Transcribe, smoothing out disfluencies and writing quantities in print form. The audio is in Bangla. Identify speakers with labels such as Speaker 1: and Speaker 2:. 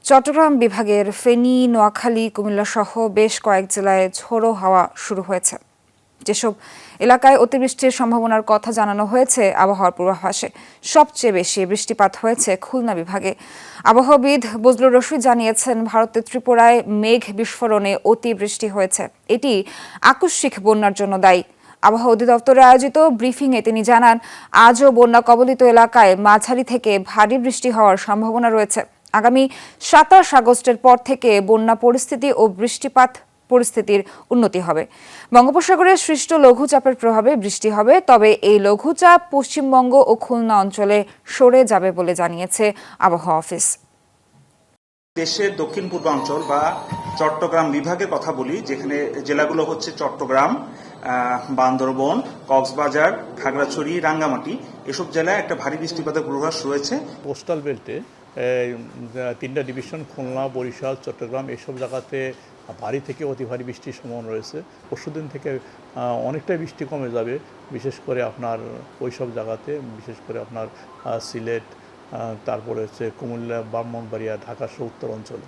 Speaker 1: চট্টগ্রাম বিভাগের ফেনী, নোয়াখালী, কুমিল্লা সহ বেশ কয়েক জেলায় ঝোড়ো হাওয়া শুরু হয়েছে। যেসব এলাকায় অতিবৃষ্টির সম্ভাবনার কথা জানানো হয়েছে আবহাওয়ার পূর্বাভাসে, সবচেয়ে বেশি বৃষ্টিপাত হয়েছে খুলনা বিভাগে। আবহাওয়াবিদ বজলুর রশিদ জানিয়েছেন, ভারতের ত্রিপুরায় মেঘ বিস্ফোরণে অতিবৃষ্টি হয়েছে। এটি আকস্মিক বন্যার জন্য দায়ী। আবহাওয়া অধিদপ্তরে আয়োজিত ব্রিফিংয়ে তিনি জানান, আজও বন্যা কবলিত এলাকায় মাঝারি থেকে ভারী বৃষ্টি হওয়ার সম্ভাবনা রয়েছে। আগামী ২৭ আগস্টের পর থেকে বন্যা পরিস্থিতি ও বৃষ্টিপাত পরিস্থিতির উন্নতি হবে। বঙ্গোপসাগরে সৃষ্ট লঘুচাপের প্রভাবে বৃষ্টি হবে, তবে এই লঘুচাপ পশ্চিমবঙ্গ ও খুলনা অঞ্চলে সরে যাবে বলে জানিয়েছে আবহাওয়া অফিস।
Speaker 2: দেশের দক্ষিণ পূর্বাঞ্চল বা চট্টগ্রাম বিভাগের কথা বলি, যেখানে জেলাগুলো হচ্ছে চট্টগ্রাম, বান্দরবন, কক্সবাজার, খাগড়াছড়ি, রাঙ্গামাটি, এসব জেলায় একটা ভারী বৃষ্টিপাতের পূর্বাভাস রয়েছে।
Speaker 3: কোস্টাল বেল্টে 3টা ডিভিশন খুলনা, বরিশাল, চট্টগ্রাম এসব জায়গাতে ভারী থেকে অতি ভারী বৃষ্টির সম্ভাবনা রয়েছে। পরশুদিন থেকে অনেকটাই বৃষ্টি কমে যাবে, বিশেষ করে আপনার ওইসব জায়গাতে, বিশেষ করে আপনার সিলেট, তারপরে হচ্ছে কুমিল্লা, ব্রাহ্মণবাড়িয়া, ঢাকা সহ উত্তর অঞ্চলে।